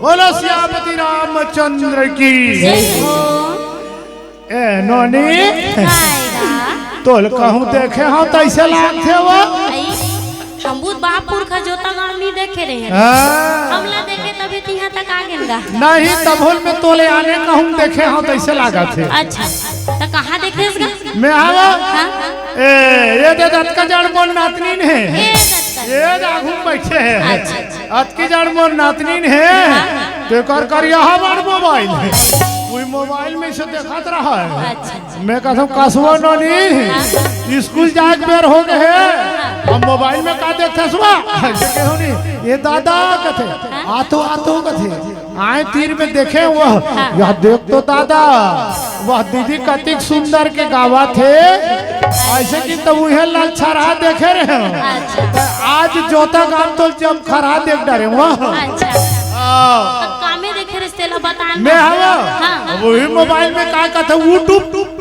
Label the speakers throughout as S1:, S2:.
S1: बोलो श्यामती रामचंद्र की ए नोनी तोल कहूँ देखे हो तो ऐसे लागते वो
S2: शंभू बापुर का जोता गांव नहीं देखे रहे हमला देखे तभी यहाँ तक आ गए
S1: नहीं तभोल में तोले आने कहूँ देखे हो तो ऐसे लागा थे।
S2: अच्छा तो कहाँ देखे इसका
S1: मैं आवा ये दे दत्त का जड़ मोर नातनी है ये जागू बैठे है अत की जड़ मोर नातनी है तो कर यहाँ बार मोबाइल है कोई मोबाइल में से देखा रहा है। मैं कहता हूँ कसवा नोनी स्कूल जाके बेर हो गए हम मोबाइल में का देखते सुबह ये दादा कथे आतो कथे आए तीर में देखे वह यह देख तो दादा वह दीदी कतिक सुंदर के गावा थे ऐसे कि तो वह लाल छरा देखे रहे आज जोता गांव तो जब खरा देख डरे वह
S2: कामे देखे रिश्ते ला बताना
S1: मैं हवा वही मोबाइल में का कहता यूट्यूब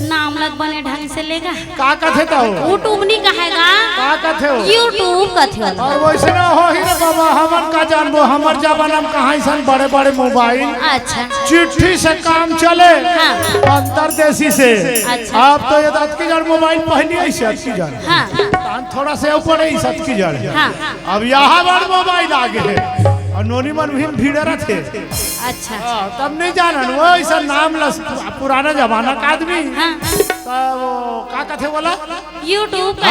S2: नाम लग बने ढंग से लेगा
S1: का कथे तो
S2: यूट्यूब नहीं कहेगा
S1: का कथे हो
S2: यूट्यूब कथे
S1: और वैसे ना हो ही रे बाबा हमर का जानबो हमर जमाना में कहां सन बड़े बड़े मोबाइल
S2: अच्छा
S1: चिट्ठी से काम चले अंतरदेशी से अब तो ये दत्त की जड़ मोबाइल पहली ऐसे अच्छी जड़ थोड़ा से ऊपर है सत की जड़ अब यहाँ बड़ मोबाइल आ गए और नोनी मन भी भीड़ थे।
S2: अच्छा
S1: तब नहीं जाना वो ऐसा नाम पुराना जमाना का आदमी वो का कथे बोला
S2: यूट्यूब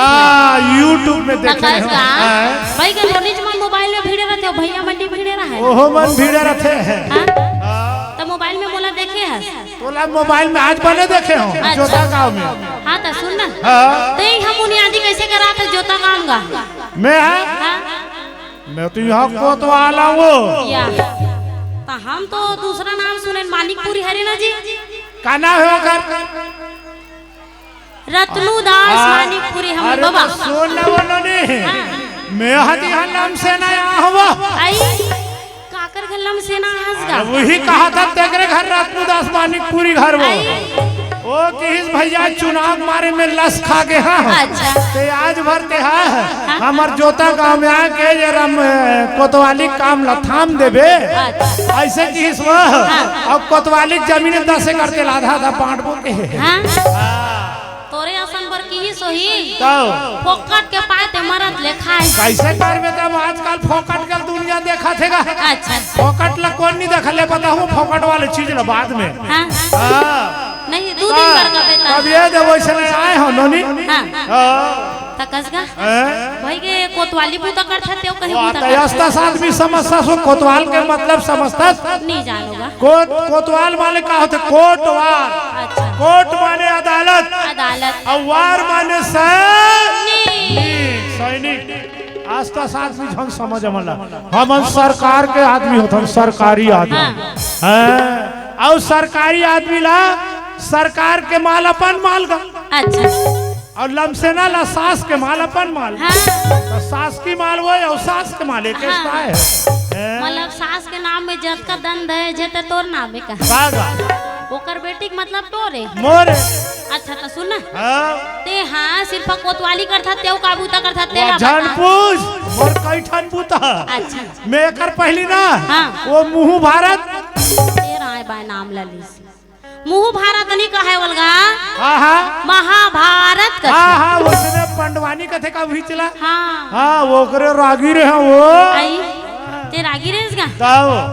S1: यूट्यूब में देखे
S2: भाई का नोनी मन मोबाइल में भीड़ रहते भैया मंडी भीड़ रहा
S1: ओहो मन भीड़ रहते हैं
S2: तो मोबाइल में बोला देखे है
S1: बोला मोबाइल में आज बने देखे हो जोता गांव में।
S2: हाँ तो सुन ना तो हम बुनियादी कैसे करा था जोता गांव का
S1: मैं तो यहाँ कोतवाल हूँ
S2: तो हम तो दूसरा नाम सुने मानिकपुरी हरिना जी
S1: का नाम है घर
S2: रत्नुदास मानिकपुरी हम बाबा
S1: सुन ना बोलो नहीं मैं हदी नाम से ना यहाँ हुआ
S2: आई काकर गल्लम से ना हंसगा
S1: वही कहा था तेरे घर रत्नुदास मानिकपुरी घर वो किस भैया चुनाव मारे में लस खा गए ते आज भरते हमार जोता गांव में आके जरा कोतवाली काम लथाम देवे ऐसे किस अब कोतवाली जमीन 10 करते लाधा था बांटबो के
S2: तोरे असन पर की सोही फोकट के पाते मरत लेखाई
S1: कैसे करबे तब आजकल फोकट के दुनिया देखा थेगा।
S2: अच्छा
S1: फोकट ला कौन नहीं देखले पता हूं फोकट वाले चीज ला बाद में
S2: नहीं 2 दिन कर का बेटा
S1: अब ये देवो से आए हो नोनी
S2: तकसगा भाई के कोतवाली पूता करता ते कहीं पूता
S1: यस्ता आदमी समझता सो कोतवाल के मतलब समझता
S2: नहीं जानोगा
S1: कोतवाल वाले का होते कोटवाल।
S2: अच्छा
S1: कोट माने अदालत और वार माने सैनिक आस्था आदमी झन समझ मला हम सरकार के आदमी होते हम सरकारी आदमी और सरकारी आदमी ला सरकार के माल अपन माल का
S2: अच्छा
S1: और लमसेना ला सास के माल अपन माल तो सास की माल वो और सास के माल एक है
S2: मतलब सास के नाम में जत का दंड है जेते तोर नाम है का ओकर बेटी के मतलब तोरे
S1: मोरे।
S2: अच्छा तो सुन ते हाँ सिर्फ कोतवाली करता तेव काबूता करता तेरा
S1: जान पूछ मोर कैठन पूता।
S2: अच्छा
S1: मैं कर पहली ना वो मुंह भारत
S2: तेरा है बाय नाम ललिस मुंह भारत नहीं कहे वलगा महाभारत
S1: का उसने पंडवानी कथे का भी चला वो करे रागी रे वो
S2: आई ते रागी रे इसका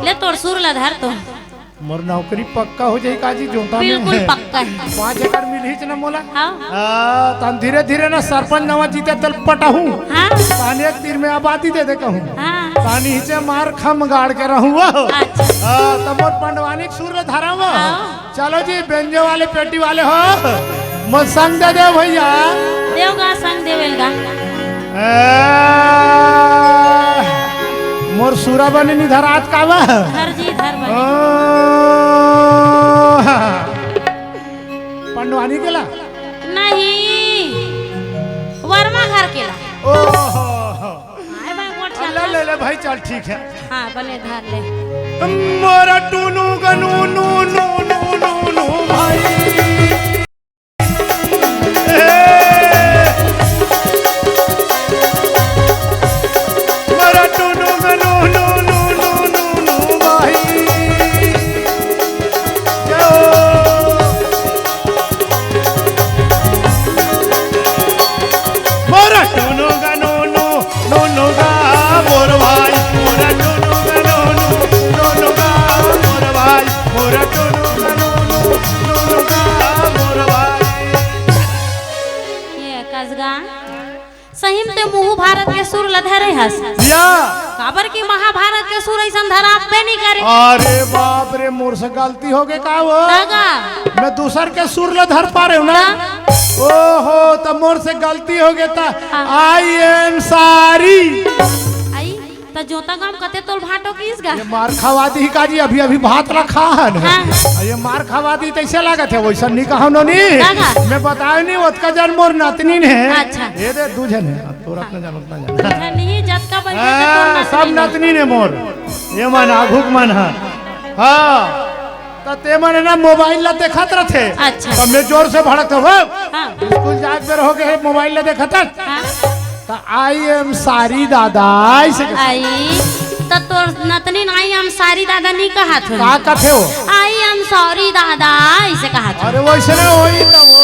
S2: ले तोड़ सुर ला धर तो
S1: मोर नौकरी पक्का हो जाए काजी जोता में
S2: बिल्कुल पक्का है
S1: 5 एकड़ मिल ही ना मोला तन धीरे धीरे ना सरपंच नवा जीते तल पटाहू पानी एक तीर में आबादी दे दे कहूं पानी हिचे मार खम गाड़ के रहूं तब मोर पंडवानी सुर धरा वो चलो जी बेंजो वाले पेटी वाले हो मत संग दे दे भैया
S2: देवगा संग देवेलगा
S1: मोर सूरा बने निधर रात का वा
S2: धर जी धर बने
S1: पंडवानी केला
S2: नहीं वर्मा घर केला
S1: ओहो
S2: आए भाई गोठ
S1: ले ले भाई चल ठीक है
S2: हां बने धर ले
S1: मोरा टूनू गनू नू नू नू नू नू भाई मोरा टूनू गनू नू नू नू नू नू
S2: महाभारत के सुर लधरे हस
S1: या
S2: काबर की महाभारत के सुर ऐसा धरा पे नहीं करे।
S1: अरे बाप रे मोर से गलती हो गई का वो
S2: दागा
S1: मैं दूसर के सुर ल धर पा रहे हूँ ना। ओहो तो मोर से गलती हो गई था। I am sorry.
S2: आई तो जोता काम कते तोल भाटो किस गा
S1: ये मार खावा दी का जी अभी अभी भात रखा है। ये मार खावा दी कैसे लगा थे वैसा नहीं कहा नी मैं बताया नहीं उसका जन्म मोर नातनी है।
S2: अच्छा
S1: ये दे दूजन है तोर अपना जान उतना जान
S2: नहीं जत का बन
S1: सब नातनी ने मोर ये मन आघुक मन है। हाँ तो ते मन ना मोबाइल ला देखत रहे।
S2: अच्छा
S1: तो मैं जोर से भड़क हो
S2: हाँ
S1: स्कूल जाके बेर हो गए मोबाइल ला देखत
S2: हाँ
S1: तो आई एम सॉरी दादा ऐसे
S2: आई तो तोर नतनी आई हम सारी दादा नहीं कहा थे
S1: का कथे हो
S2: आई एम सॉरी दादा ऐसे कहा था।
S1: अरे वैसे ना होई तो वो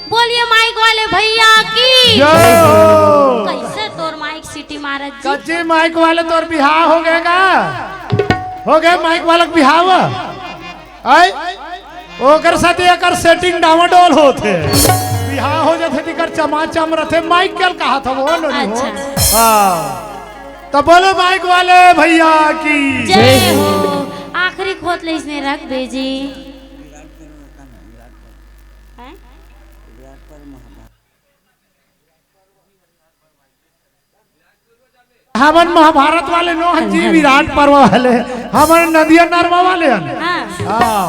S2: बोलिए माइक वाले भैया की
S1: जय हो।
S2: कैसे तोर माइक सिटी मारत जी
S1: कच्चे माइक वाले तोर बिहार हो गएगा हो गए माइक वाले बिहाव आई ओकर साथे एकर सेटिंग डावाडोल होते बिहार हो जाते दिकर चमाचम रथे माइक कल कहा था वो नो हो।
S2: अच्छा।
S1: हाँ तो बोलो माइक वाले भैया की
S2: जय हो। आखिरी खोत ले इसने रख भेजी
S1: हमन महाभारत वाले नो जी विराट पर्व वाले हमन नदिया नरमा वाले हैं।
S2: हाँ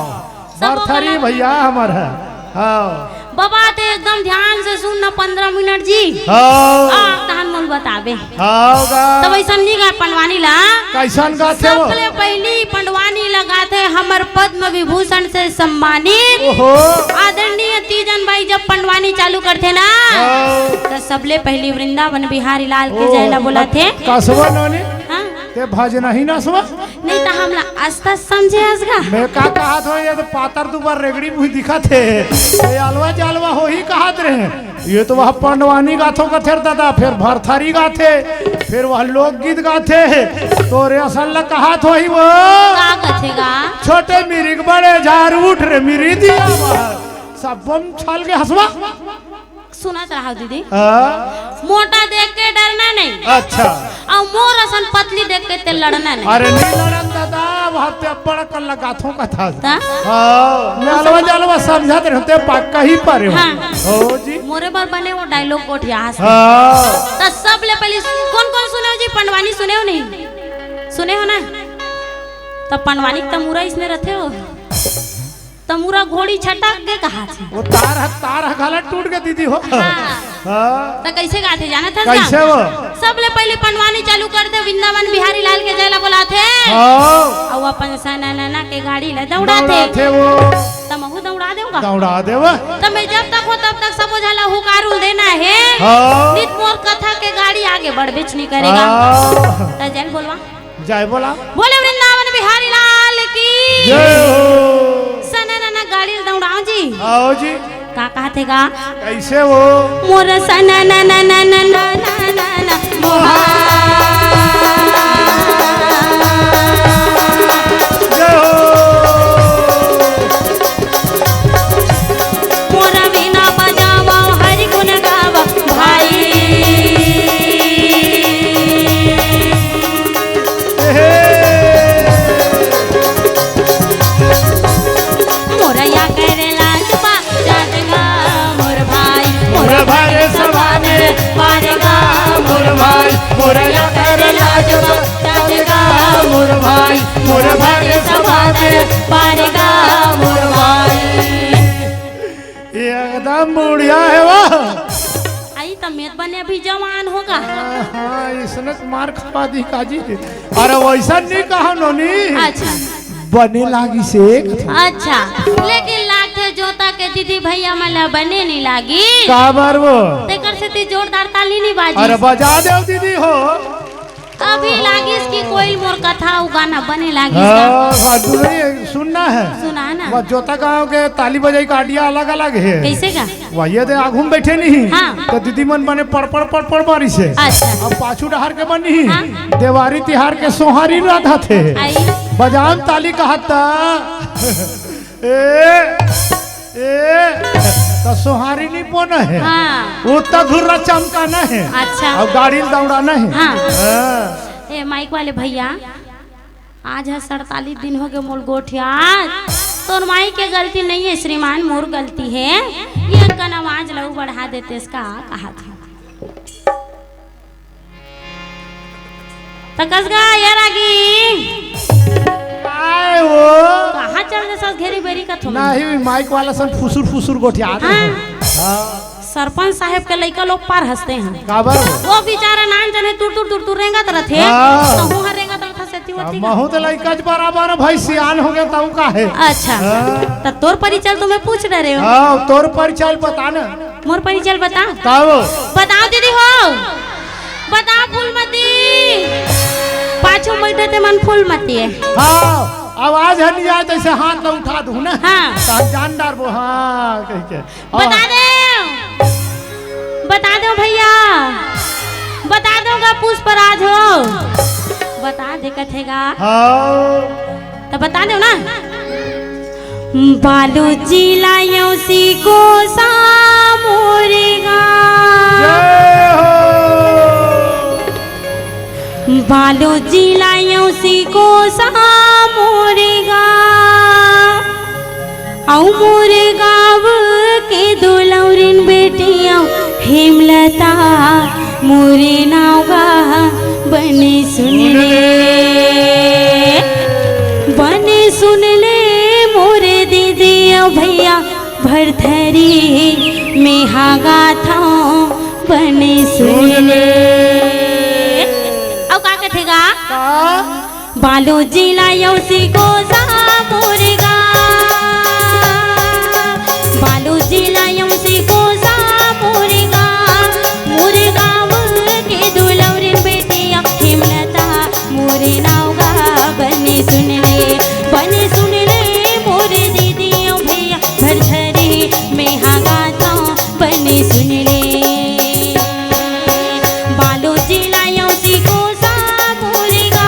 S1: बर्थरी भैया हमार है। हाँ
S2: बाबा ते एकदम ध्यान से सुन ना 15 मिनट जी
S1: हाँ
S2: तहन मन बताबे
S1: हाँ
S2: तब ऐसा नहीं गा पंडवानी ला
S1: कैसन गाथे वो
S2: सबले पहली पंडवानी लगाते हमर पद्म विभूषण से सम्मानित
S1: ओहो
S2: आदरणीय तीजन भाई जब पंडवानी चालू करते ना तो सबले पहली वृंदावन बिहारी लाल के जयला बोला थे
S1: कसवा नोनी
S2: हाँ?
S1: ते भजना ही ना सुबह
S2: नहीं तो हमला आस्था समझे असगा
S1: मैं का कहा था ये तो पातर दुबार रेगड़ी मुझे दिखा थे ये अलवा जालवा हो ही कहा रहे ये तो वह पंडवानी गाथों का थे दादा फिर भरथरी गाथे फिर वह लोकगीत गाथे तो रे असल कहा था ही वो
S2: का कथेगा
S1: छोटे मिरिक बड़े झार उठ रे मिरी दिया सब बम छल के हंसवा
S2: सुना रहा दीदी मोटा देख के डरना नहीं
S1: अच्छा
S2: और मोर असन पतली देख के ते लड़ना नहीं।
S1: अरे नहीं लड़न दादा वहाँ पे बड़ा कल गाथों का था
S2: ता?
S1: मैं अलवा जालवा समझाते रहते पक्का ही पर
S2: हाँ।
S1: हो जी
S2: मोरे बार बने वो डायलॉग कोट यहाँ से
S1: हाँ
S2: तो सब ले पहले कौन कौन सुने हो जी पंडवानी सुने हो नहीं सुने हो ना तो पंडवानी तमुरा इसने रहते हो तमुरा घोड़ी छटक के कहा थे
S1: वो तार गला टूट गया दीदी हो हाँ
S2: तो कैसे गाते जाना था
S1: कैसे वो
S2: सबले पहले पंडवानी चालू कर दे वृंदावन बिहारी लाल के जयला बोलाते
S1: हाँ
S2: और अपन सना के गाड़ी ले दौड़ाते
S1: थे वो
S2: तमहु दौड़ा देऊंगा
S1: दौड़ा देवा
S2: तो मैं जब तक हो तब तक सब झाला हुकारुल देना है
S1: हाँ
S2: नित मोर कथा के गाड़ी आगे बढ़ बिच नहीं करेगा तो जय बोलवा
S1: जय बोला
S2: बोले वृंदावन बिहारी लाल की
S1: जय हो
S2: सना गाड़ी दौड़ाओ जी
S1: आओ जी
S2: का कहते गा
S1: कैसे वो
S2: मोर सना ना ना ना ना ना ना ना मोहा
S1: जय हो
S2: मोर बिना बजावा हरि गुण गावा भाई मोरया करेला जपा जादेगा मोर भाई मोर भाई सवाने पारेगा
S1: मोर भाई मोरया करेला जपा
S2: जादेगा
S1: मोर भाई मोर भाई
S2: सवाने पारेगा मोर भाई
S1: एकदम बढ़िया है वो
S2: आई तमेत बने अभी जवान होगा
S1: हाँ इसने मार खपा दी काजी अरे वैसा नहीं कहा नोनी
S2: अच्छा
S1: बने लागी से
S2: अच्छा लेकिन लागते जोता के दीदी भैया मला बने नहीं लागी
S1: का बार वो
S2: तेकर से ती जोरदार ताली नहीं बाजी
S1: अरे बजा दे दीदी हो
S2: अभी लागी इसकी कोई मोर कथा उ गाना बने लागी
S1: हाँ नहीं सुनना है
S2: सुना ना
S1: बस जोता गाँव के ताली बजाई का आडिया अलग अलग है
S2: कैसे का
S1: वही दे आगू में बैठे नहीं
S2: हाँ।
S1: तो दीदी मन बने पड़ बारी से
S2: अच्छा
S1: अब पाछू डहार के बनी
S2: हाँ।
S1: देवारी तिहार के सोहारी राधा थे
S2: आई
S1: बजान ताली कहता ए ए तो सोहारी नहीं पोना है
S2: हाँ
S1: उतना धुर्रा चमका न है
S2: अच्छा
S1: और गाड़ी दौड़ा न है
S2: हाँ
S1: हाँ।
S2: ए माइक वाले भैया आज है 47 दिन हो गए मोर गोठिया तोर माई के गलती नहीं है श्रीमान मोर गलती है ये का आवाज लहू बढ़ा देते इसका कहा था तकसगा यार आगी
S1: आए वो
S2: कहाँ चल रहे सब घेरी बेरी का थोड़ा
S1: नहीं माइक वाला सब फुसुर फुसुर गोठिया
S2: हाँ सरपंच साहब के लड़का लोग पार हंसते हैं
S1: काबर
S2: वो बेचारा नान जाने तुर रेंगा तरह थे
S1: हाँ।
S2: तो हुआ रेंगा तरह था सेती होती
S1: महू तो लड़का बराबर भाई सियान हो गया तब का है
S2: अच्छा तो तोर परिचय तुम्हें पूछ रहे हो
S1: हाँ तोर परिचय बता ना
S2: मोर परिचय बता
S1: तब
S2: बताओ दीदी हो बताओ फूलमती पाछो बैठे थे मन फूलमती है
S1: हाँ आवाज है नहीं आए ऐसे हाथ में उठा दूं ना
S2: हाँ
S1: तो जान डार वो हाँ कह के
S2: बता दो भैया बता दोगा पुष्पराज हो बता दे कथेगा
S1: हाँ
S2: तो बता दो ना बालू जिलायों सी को सामोरेगा बालू जिलायों सी को सामोरेगा औ मोरे गाँव के दुलौरिन बेटियाँ हेमलता मोरे नावगा बने सुन ले मोरे दीदी भैया भरथरी में हागा था बने सुन ले अब का कथेगा बालो जिला यौसी को मोरेगा बालो जिला यौसी को मोरेगा मोरे गाँव के दुलौरिन बेटिया हिमलता मोरे नावगा बने सुन ले मोरे दीदी भैया भरथरी में हागा था बने सुन ले बालो जिला यौसी को मोरेगा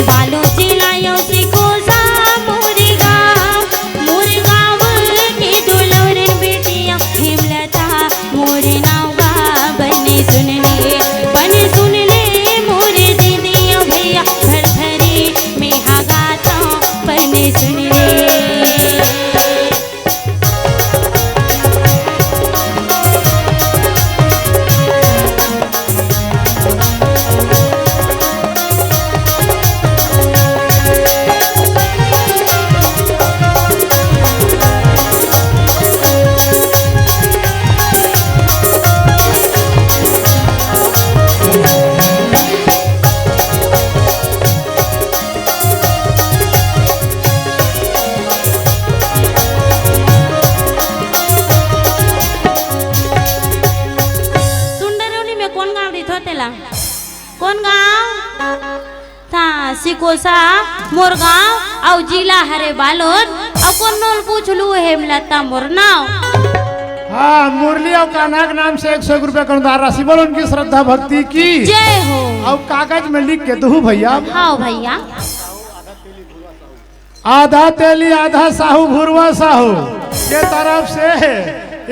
S2: बालो जिला यौसी को मोरेगा मोरे गाँव के दुलौरिन बेटिया हिमलता मोरे नावगा बने सुन ले मोरे दीदी भैया भरथरी में हागा था बने सुन ले कौन गाँव था सिकोसा मोर गाँव और जिला हरे बालोद और कौन नोल पूछ लू हेमलता मोर नाव
S1: हाँ मुरली और कान्हा के नाम से 100 रुपया का अनुदान राशि बोलो उनकी श्रद्धा भक्ति की
S2: जय हो
S1: और कागज में लिख के दू भैया
S2: हाँ भैया
S1: आधा तेली आधा साहू भुरवा साहू के तरफ से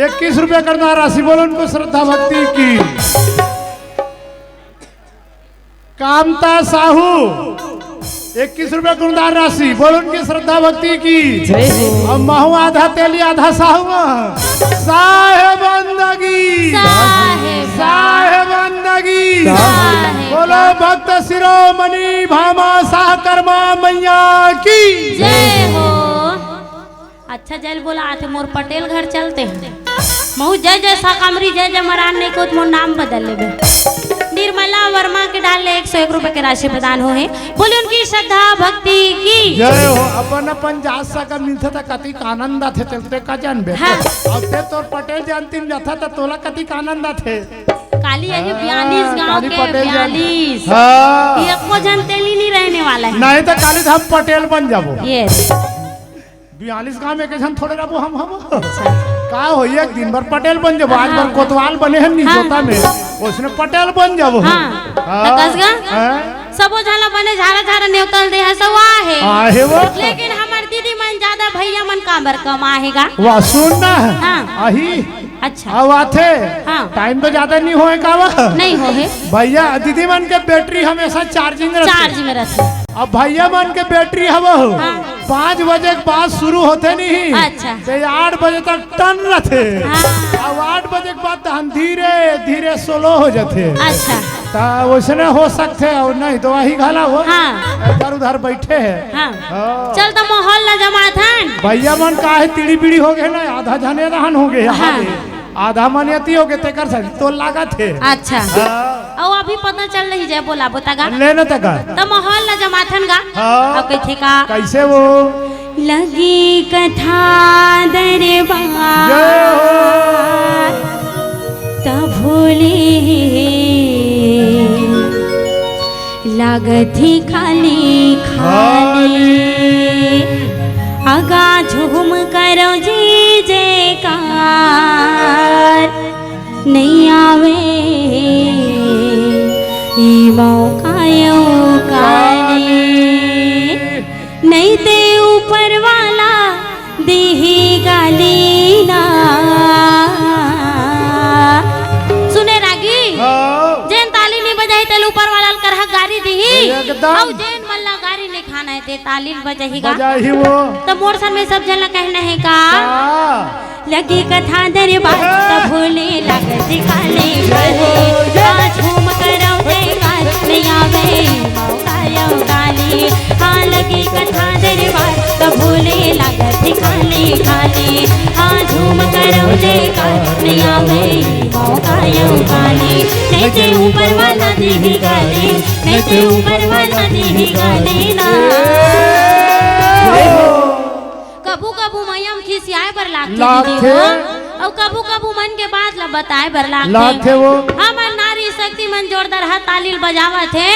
S1: 21 रुपया का अनुदान राशि बोलो उनको श्रद्धा भक्ति की कामता साहू 21 रुपया का अनुदान राशि बोलो उनकी श्रद्धा भक्ति की और महू आधा तेली आधा साहू साहेब बंदगी बोलो भक्त शिरोमणि भामा शाह कर्मा मैया की
S2: जय हो अच्छा जल बोला आते मोर पटेल घर चलते हैं महू जय जय शाकामरी जय जय मरान ने को मोर नाम बदल ले निर्मला वर्मा के डाले 101 रुपए के राशि प्रदान हो है बोले उनकी श्रद्धा भक्ति की
S1: जय हो अपन अपन जात सका मिलता था कति आनंद थे चलते का जानबे
S2: हाँ।
S1: अब ते तोर पटेल जानती जाता था तोला कति आनंद थे
S2: काली यही 42 गांव के 42
S1: हाँ
S2: ये को जनतेली नहीं रहने वाला है
S1: नहीं तो काली हम पटेल बन जाबो
S2: यस
S1: 42 गांव में कैसे थोड़े रहबो हम का हो एक दिन भर पटेल बन जाबो आज भर कोतवाल बने हैं निजोता में उसने पटेल बन जाबो
S2: हां तकसगा सबो झाला बने झारा झारा नेवतल दे है सब आहे
S1: आहे वो
S2: लेकिन हमार दीदी मन ज्यादा भैया मन काबर कमाएगा।
S1: वाह सुन ना
S2: हाँ।
S1: आही
S2: अच्छा
S1: अब आथे
S2: हाँ।
S1: टाइम तो ज्यादा नहीं होए का वह
S2: नहीं हो है
S1: भैया दीदी मन के बैटरी हमेशा चार्जिंग रहते
S2: चार्ज में रहते।
S1: अब भैया मन के बैटरी हवा हो 5 बजे के बाद शुरू होते नहीं
S2: अच्छा।
S1: तो 8 बजे तक टन रहते
S2: हाँ।
S1: अब 8 बजे के बाद हम धीरे धीरे स्लो हो जाते
S2: अच्छा
S1: तो वैसे हो सकते और नहीं तो वही घाला हो
S2: हाँ।
S1: इधर उधर बैठे है
S2: हाँ।
S1: हाँ।
S2: चल तो माहौल ला जमा था
S1: भैया मन का है तीड़ी बीड़ी हो गए ना आधा जने रहन हो गए
S2: हाँ।
S1: आधा मनियती हो गए तेकर से तो लागत है
S2: अच्छा और अभी पता चल रही जय बोला बोतागा
S1: लेना तक
S2: तो माहौल ला जमाथन गा
S1: हाँ।
S2: अब कैसे का
S1: कैसे वो
S2: लगी कथा दरबार तब भूले लागत ही खाली खाली आगा झूम करो जी जयकार नहीं आवे ई मौका काले नहीं ते ऊपर वाला देही गाली ना सुने रागी जैन ताली नहीं बजाई तेल ऊपर वाला करहा गारी दी और जैन मल्ला गारी नहीं खाना है ते ताली बजाहीगा
S1: बजाही वो
S2: तो मोर सन में सब जन कहना है का लगी कथा दरबार तब भोले लागत काले काले झूम करो जयकार नहीं आवे मौका गाली हाँ लगी कथा दरबार तब भोले लागत काले काले हाँ झूम करो जयकार नहीं आवे मौका गाली नहीं ते ऊपर वाला देही गाली नहीं ते ऊपर वाला देही गाली ना कबू कबू मैयम खिसियाए बर लागते और कबू कबू मन के बात ला बताए बर लागते
S1: वो
S2: हमर नारी शक्ति मन जोरदार हाथ तालील बजावत है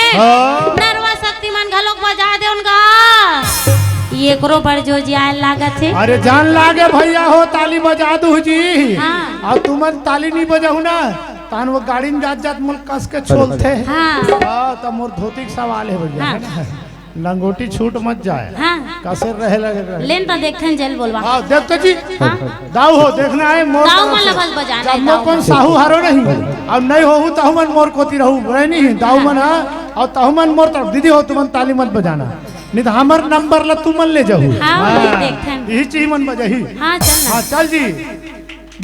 S2: नरवा शक्ति मन घलोक बजा दे उनका ये करो पर जो जियाल लागत है
S1: अरे जान लागे भैया हो ताली बजा दू जी
S2: हाँ।
S1: और तुमन ताली नहीं बजाऊ ना तान वो गाड़ी में जात जात मुल्क कस के छोलते
S2: हाँ।
S1: तो मोर धोती का सवाल है भैया
S2: हाँ।
S1: लंगोटी छूट मत जाए
S2: हाँ।
S1: कैसे रहे लगे
S2: लेन तो देखन जल बोलवा
S1: हाँ देखते जी
S2: हाँ।
S1: दाऊ हो देखना है मोर
S2: दाऊ मन लगल बजाना है
S1: जब मोर कौन साहू हारो नहीं अब नहीं हो तो मन मोर कोती रहू रहे नहीं दाऊ मन और तहुमन मोर तरफ दीदी हो तुमन ताली मत बजाना नहीं तो हमार नंबर ला तुमन ले जाऊ
S2: हाँ, देखन
S1: यही चीज मन बजाही
S2: हाँ चल
S1: हाँ चल जी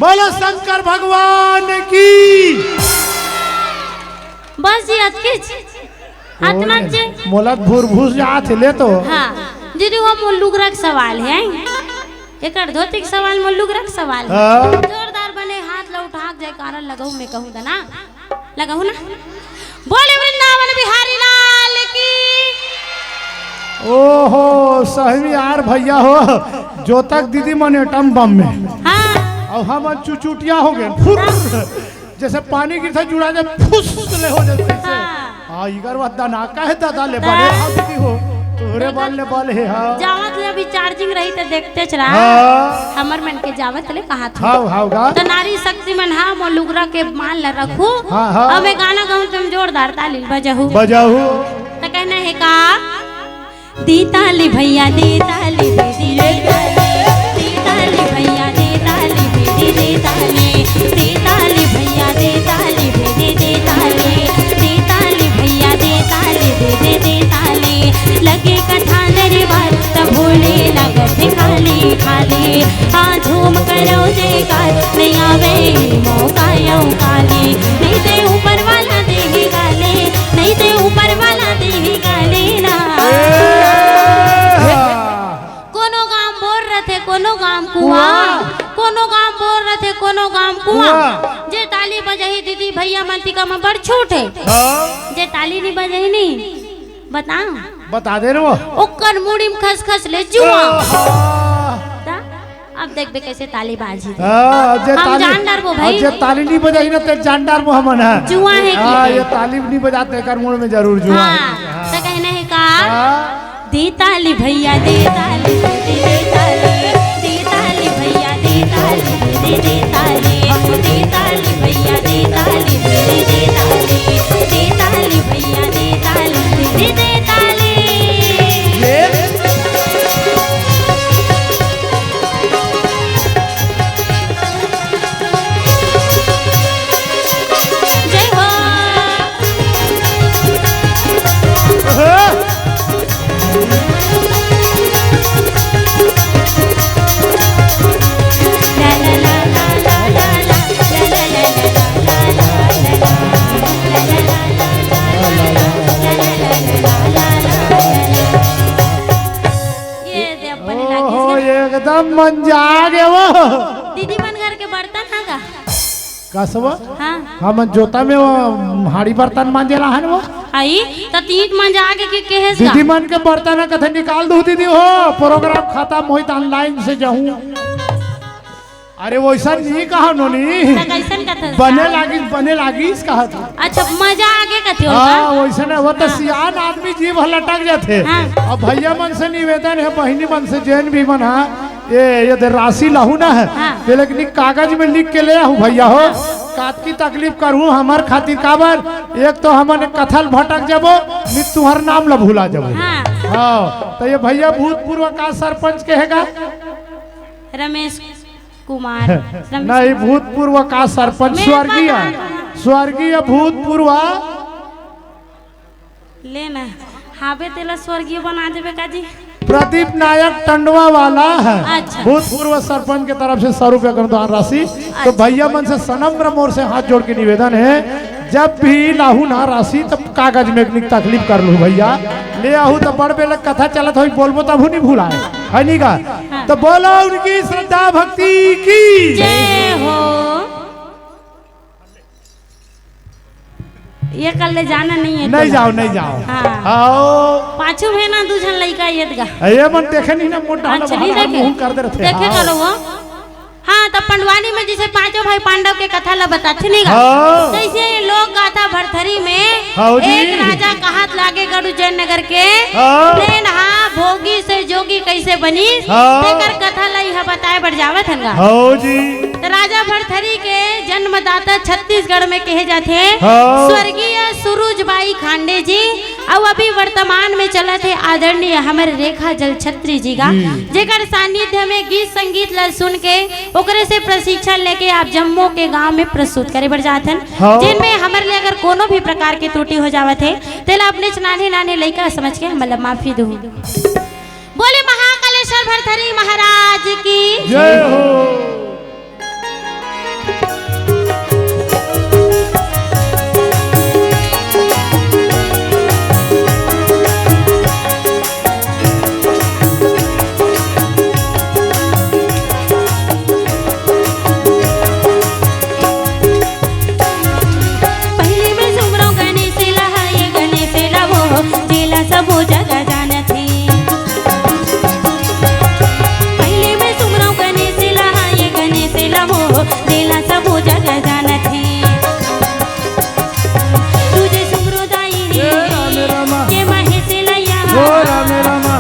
S1: बोलो शंकर भगवान की
S2: बस जी अतकिच अतना जे
S1: मोलक भूर भूस जात ले तो
S2: हाँ दीदी वो मुल्लुगरक सवाल है एकर धोती के सवाल मुल्लुगरक सवाल है जोरदार बने हाथ ला उठा जाए कारण लगाऊ मैं कहूँ ना लगाऊ ना बोले वृंदावन बिहारी लाल की
S1: ओहो सही यार भैया हो जो तक दीदी मन एटम बम में
S2: हाँ
S1: और हम चुचुटिया हो गए फुर जैसे पानी की जुड़ा जाए फुस ले हो जाते से हाँ इगर वद्दा ना कहे दादा ले बड़े हाथ की हो तोरे बाल ले बाल है हाँ
S2: जावत ले अभी चार्जिंग रही तो देखते चला हमर मन के जावत ले कहा था
S1: हाँ हाँ गा
S2: तो नारी शक्ति मन हाँ मोलुगरा के मान ला रखू
S1: हाँ, हाँ।
S2: अब मैं गाना गाऊं तुम जोरदार ताली बजाहू
S1: बजाऊ
S2: तो कहना है का दी ताली भैया दे ताली दीदी दे ताली भैया दे ताली दीदी दे ताली भैया दे ताली दीदी दे ताली भैया दे ताली दीदी दे ताली लगे कथा दरबार तब भोले लागत खाली खाली हाँ झूम करो जयकार नहीं आवे मौका काली नहीं ते ऊपर वाला देही गाले नहीं ते ऊपर वाला देही गाले ना कोनो गाम बोल रहे थे कोनो गाम कुआ कोनो गाम बोल रहे थे कोनो गाम कुआ जे ताली बजाही दीदी भैया मनती का में बड़ छूट है जे ताली नहीं बजाही नहीं
S1: बता दे रे वो
S2: ओकर मुड़ी में खस खस ले जुआ अब देख बे कैसे ताली बाजी हम जानदार वो भाई
S1: जे ताली नहीं बजाई ना ते जानदार वो हमन है
S2: जुआ है
S1: हां ये ताली नहीं बजाते कर मुड़ में जरूर जुआ
S2: हां तो कहना है का दे ताली भैया दे ताली दे ताली दे ताली भैया दे ताली दे ताली दे ताली भैया दे ताली दे ताली भैया दे ताली दे ताली
S1: एकदम मंजा गे वो
S2: दीदी बन घर के बर्तन है
S1: कसवा
S2: हाँ
S1: हम जोता में वो हाड़ी बर्तन मांजेला है वो
S2: आई तो तीन मंजा आगे के केहेस
S1: दीदी मन के बर्तन कथे निकाल दो दीदी हो प्रोग्राम खत्म होई त ऑनलाइन से जाऊं अरे वैसा नहीं कहा नोनी
S2: कैसन कथा
S1: बने लागी इस कहा था
S2: अच्छा मजा आगे कथे
S1: हाँ वैसा ना वो तो सियान आदमी जीव लटक जाते अब भैया मन से निवेदन है बहनी मन से जैन भी मन ये राशि लाहू ना है ये लेकिन कागज में लिख के ले आहू भैया हो कात की तकलीफ करूँ हमार खातिर काबर एक तो हमने कथल भटक जबो नि तुहर नाम ला भूला जबो हाँ तो ये भैया भूतपूर्व का सरपंच कहेगा
S2: रमेश कुमार
S1: नहीं भूतपूर्व का सरपंच स्वर्गीय भूतपूर्व
S2: लेना हावे तेला स्वर्गीय बना देवे का जी
S1: प्रदीप नायक टंडवा वाला है
S2: अच्छा।
S1: भूतपूर्व सरपंच के तरफ से 100 रुपया अनुदान राशि तो भैया मन से सनम्र मोर से हाथ जोड़ के निवेदन है जब भी लाहू ना राशि तब कागज में एक तकलीफ कर लू भैया ले आहू तो बड़ बेले कथा चलत हो बोलबो तब नहीं भूलाए है नहीं का तो बोलो उनकी श्रद्धा भक्ति की
S2: जय हो ये कल ले जाना नहीं है
S1: नहीं जाओ
S2: हाँ।
S1: आओ
S2: पाछू में ना दूसरा लड़का येदगा
S1: ये मन देखे नहीं ना मोटा
S2: अच्छा नहीं देखे
S1: कर दे रहे
S2: देखे करो वो हाँ तब पंडवानी में जिसे पांचों भाई पांडव के कथा ला बताते नहीं जैसे लोग गाथा भरथरी में एक राजा कहात लागे गरु जैन नगर के भोगी से जोगी कैसे बनी तेकर कथा ला यह बताए बढ़ जावत हनगा तो राजा भरथरी के जन्मदाता छत्तीसगढ़ में कहे जाते स्वर्गीय सुरुजबाई खांडे जी और अभी वर्तमान में चला थे आदरणीय हमारे रेखा जल छत्री जी का जेकर सानिध्य में गीत संगीत ला सुन के ओकरे से प्रशिक्षण लेके आप जम्मू के गांव में प्रस्तुत करे बढ़ जाते हैं जिनमें हमारे लिए अगर कोनो भी प्रकार की त्रुटि हो जावत है तेला अपने नाने लड़का समझ के मतलब माफी दो बोले महाकालेश्वर भरथरी महाराज की
S1: जय हो
S2: सबो जगह जाना थी पहले मैं सुमराव गणेश लहा ये गणेश लहो दिला सबो जगह जाना थी तुझे सुमरोदाई के महेश लया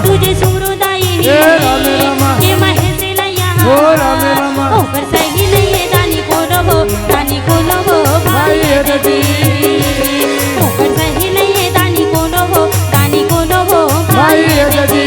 S2: तुझे सुमरोदाई के महेश लया ओकर सही नहीं है दानी को रहो भाई दीदी ओकर सही नहीं है दानी को रहो भाई दीदी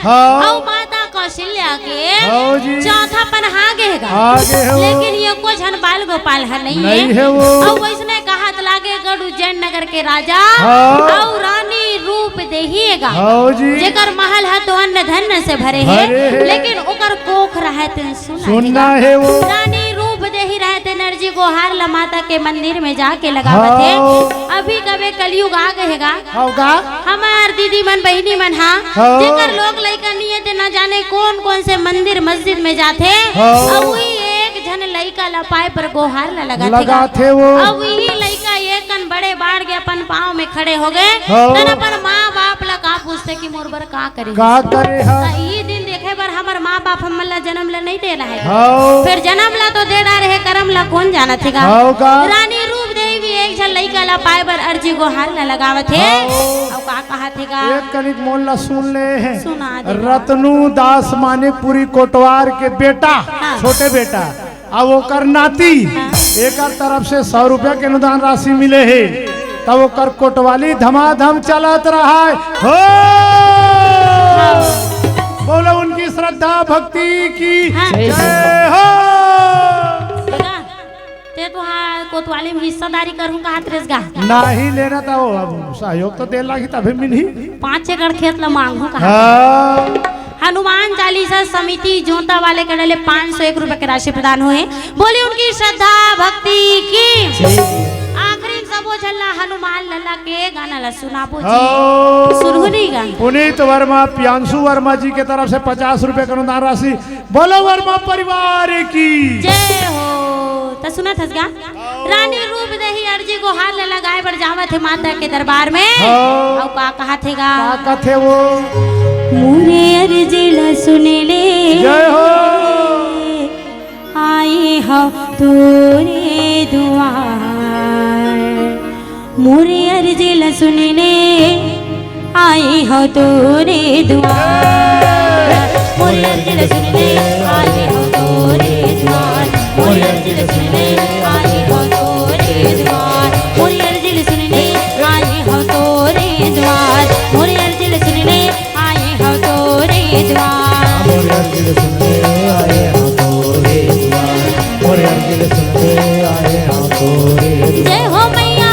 S1: हाँ।
S2: और माता कौशल्या के
S1: हाँ जी।
S2: चौथा पन आगे है
S1: आगे है वो।
S2: लेकिन ये को झन बाल गोपाल है नहीं
S1: है वो।
S2: और वैसने कहा लागे गढ़ उज्जैन नगर के राजा
S1: हाँ।
S2: और रानी रूप देहिएगा
S1: हाँ जी।
S2: जेकर महल है तो अन्न धन से भरे
S1: भरे
S2: है
S1: है।
S2: लेकिन ओकर कोख रहते
S1: सुनना है वो।
S2: रानी रूप देही रहते नरजी गोहार ला माता के मंदिर में जाके लगावत है
S1: हाँ।
S2: अभी कबे कलयुग आ गएगा
S1: होगा।
S2: हमार दीदी मन बहनी मन हाँ
S1: हाँ।
S2: जेकर लोग लइका नियत न जाने कौन कौन से मंदिर मस्जिद में जाते
S1: हाँ।
S2: अब वही एक झन लइका लपाए पर गोहार ला
S1: लगा थे वो।
S2: अब वही लइका एक कन बड़े बाढ़ के अपन पाँव में खड़े हो गए
S1: हाँ।
S2: तन अपन माँ बाप ला का पूछते कि मोर बर का करे
S1: का करे हा।
S2: ये दिन देखे बर हमार माँ बाप हमन ला जन्म ला नहीं दे रहा है
S1: हाँ।
S2: फिर जन्म ला तो दे रहे करम ला कौन जाना थेगा
S1: होगा।
S2: रानी रूप देवी एक झन लइका ला पाए बर अर्जी गोहार ला लगावत है
S1: हाँ।
S2: और का कहा थेगा
S1: एक कनिक मोहल्ला सुन ले हैं।
S2: सुना दे।
S1: रतनु दास मानिकपुरी कोटवार के बेटा
S2: हाँ।
S1: छोटे बेटा अब ओकर नाती एक तरफ से 100 रुपया के अनुदान राशि मिले है तब ओकर कोटवाली धमाधम चलत रहा है हो। बोलो उनकी श्रद्धा भक्ति की
S2: हाँ।
S1: जय हो।
S2: थेगा? ते तो हाँ कोतवाली में हिस्सेदारी करूँ कहा त्रेसगा
S1: नहीं लेना था वो अब सहयोग तो दे लागी तभी मिली
S2: 5 एकड़ खेत ला मांगू कहा
S1: हाँ।
S2: हनुमान चालीसा समिति जोता वाले के डले 501 रुपए की राशि प्रदान हुए बोली उनकी श्रद्धा भक्ति की आखिरी सबो झल्ला हनुमान लल्ला के गाना ला सुनाबो जी सुरहुनी गा
S1: पुनीत वर्मा प्यांशु वर्मा जी के तरफ से 50 रुपए का अनुदान राशि बोलो वर्मा परिवार की
S2: जय हो तो सुना था गा रानी रूप देही अर्जी को हार ले लगाए बर जावत है माता के दरबार में और का कहा थेगा
S1: का थे वो
S2: मुरे अर्जी ला सुने ले
S1: जय हो
S2: आए हो तोरे दुआर मुरे अर्जी ला सुनने आए हो तोरे दुआर मुरे अर्जी ला सुनने आए हो तोरे दुआर मुरे अर्जी ला सुनने आए हो तोरे दुआर मुरे अर्जी ला सुनने आए हो तोरे दुआर मुरे अर्जी ला सुनने आए हो तोरे द्वार
S1: मोरे अर्जी सुनने आए हाँ तोरे द्वार मोरे अर्जी सुनने आए हाँ तोरे
S2: जय हो मैया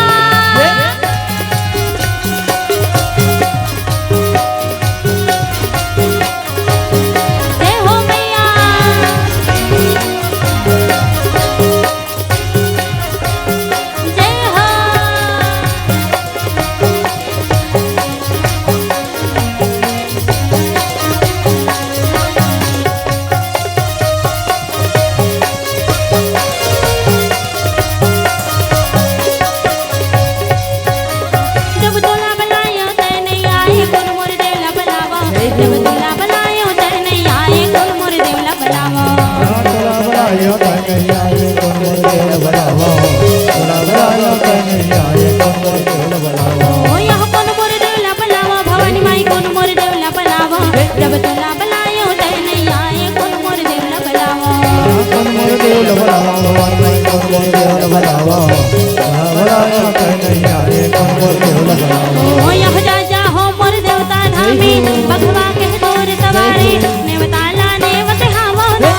S2: जय हो मैया जय हो जब तोला बनायो तय नहीं आए कौन मोर देवला बनावा जब तोला बनायो तय नहीं आए कौन मोर देवला बनावा
S1: तोला बनायो तय नहीं आए कौन मोर देवला बनावा तोला बनायो तय नहीं आए कौन मोर देवला बनावा
S2: ओ यह कौन मोर देवला बनावा भवानी माई कौन मोर देवला बनावा जब तोला बनायो तय नहीं आए कौन मोर देवला बनावा
S1: कौन मोर देवला बनावा भगवान माई कौन मोर देवला बनावा तोला बनायो तय नहीं आए कौन मोर देवला बनावा
S2: ओ यह राजा हो मोर देवता धामी बखवा के तोर सवारी नेवता ला नेवत हावो ना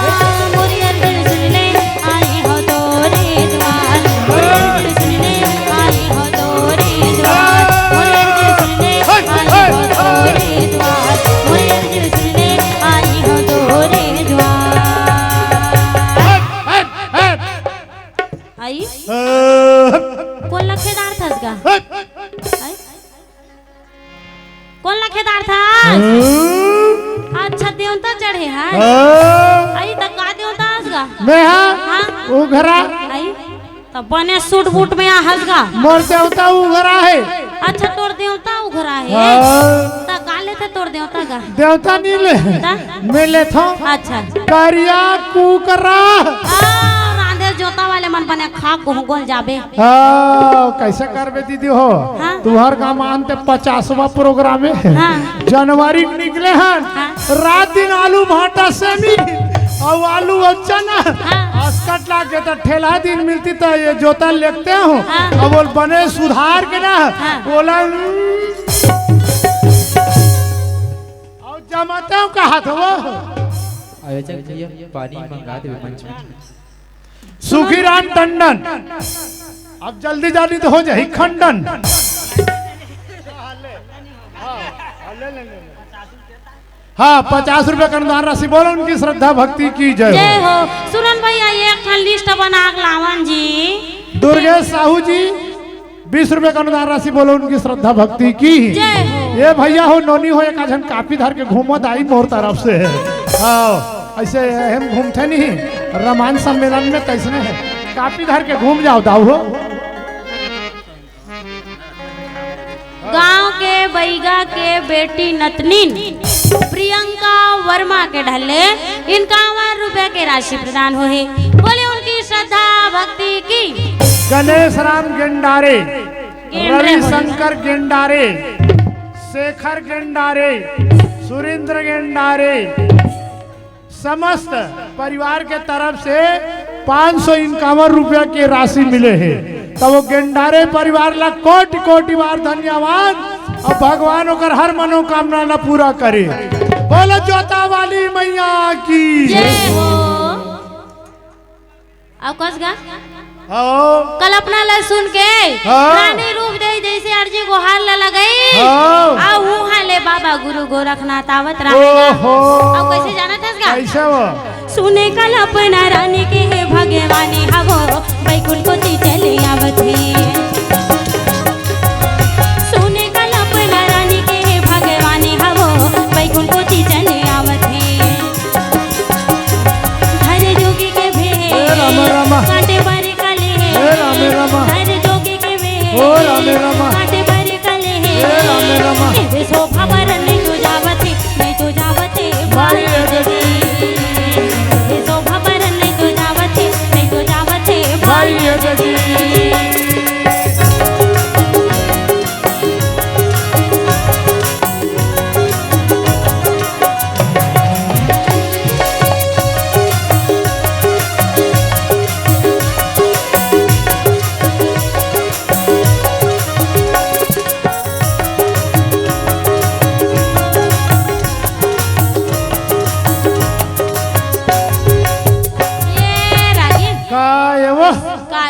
S2: मोरी अर्जी सुनने आए हो तोरे द्वार मोरी अर्जी सुनने आए हो तोरे द्वार मोरी अर्जी सुनने आए हो तोरे द्वार मोरी अर्जी सुनने आए हो तोरे द्वार आई कौन लखेदार थस गा आई? कौन लखेदार था अच्छा देवता चढ़े हैं आई तक का देवता हंसगा
S1: मैं
S2: हाँ
S1: उघरा
S2: आई तब बने सूट बूट में यहाँ हंसगा
S1: मोर देवता उघरा है
S2: अच्छा तोर देवता उघरा है
S1: हाँ।
S2: ता काले थे तोर देवता का
S1: देवता नीले
S2: ता?
S1: मिले थो
S2: अच्छा
S1: करिया कुकरा
S2: रांधे जोता वाले मन बने खा को गोल जाबे
S1: कैसे करबे दीदी हो
S2: हाँ।
S1: तुहर का मानते 50वां प्रोग्राम है
S2: हाँ।
S1: जनवरी में निकले हैं
S2: हाँ।
S1: रात दिन आलू भाटा सेमी और आलू और चना
S2: हाँ।
S1: अस्कट ला के तो ठेला दिन मिलती तो ये जोता लेते हो
S2: हाँ।
S1: अब बोल बने सुधार के ना
S2: हाँ।
S1: बोला कमाते हो कहा था वो
S3: आयोजक भैया पानी मंगा दे मंच में।
S1: सुखीराम टंडन अब जल्दी जल्दी तो हो जाए खंडन। हाँ 50 रुपए का अनुदान राशि बोलो उनकी श्रद्धा भक्ति की जय
S2: जय
S1: हो।
S2: हो। सुरन भैया एक खान लिस्ट बना के लावन जी।
S1: दुर्गेश साहू जी 20 रुपए का अनुदान राशि बोलो उनकी श्रद्धा भक्ति की
S2: जय हो।
S1: ये भैया हो नोनी हो एक आजन कापी धर के घूमत आई मोर तरफ से है। हाँ ऐसे हम घूमते नहीं रामायण सम्मेलन में कैसने है कापी धर के घूम जाओ दाऊ हो।
S2: गांव के बैगा के बेटी नतनीन प्रियंका वर्मा के ढले 51 रुपए के राशि प्रदान हुए। बोले उनकी श्रद्धा भक्ति की।
S1: गणेश राम गेंडारे रविशंकर गेंडारे शेखर गेंडारे सुरेंद्र गेंडारे समस्त परिवार के तरफ से 551 रुपया की राशि मिले हैं। तो वो गेंडारे परिवार ला कोटि कोटि बार धन्यवाद और भगवान होकर हर मनोकामना न पूरा करे। बोलो जोता वाली मैया की
S2: जय हो। अब कस गा कल्पना ला सुन के रानी रूप दे जैसे अर्जी गुहार ला लगई आ वहां ले बाबा गुरु गोरखनाथ आवत रहेगा। अब कैसे जाना था इसका
S1: कैसे वो
S2: सुने कल्पना रानी के है भगवानी हवो बैकुंठ को ती चले आवत है। सुने कल्पना रानी के है भगवानी हवो बैकुंठ को ती चले आवत है। धरे जोगी के भे काटे पर हर जोगी के काटे पर कले है शोभा पर नहीं तो जावते नहीं तो जावते भाई शोभा पर नहीं तो जावते नहीं तो जावते भाई।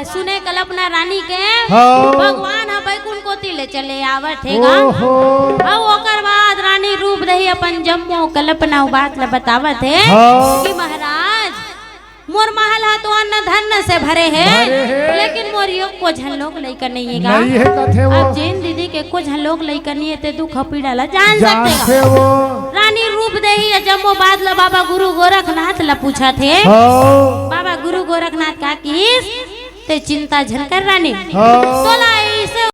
S2: सुने कल्पना रानी के भगवान बैकुंठ को तिले चले आवत हैगा। अब ओकर बाद रानी रूप दही अपन जम्मो कल्पना बात ला बतावत है कि महाराज मोर महल हा तो अन्न धन से भरे है लेकिन मोर योग को झलोक लइका नहीं है। अब जैन दीदी के को झलोक लइका नहीं है ते दुख पीड़ा ला जान सकते हो। रानी रूप दही जम्मो बात ला बाबा गुरु गोरखनाथ ला पूछा थे। बाबा गुरु गोरखनाथ का किस ते चिंता झनकर रानी तोला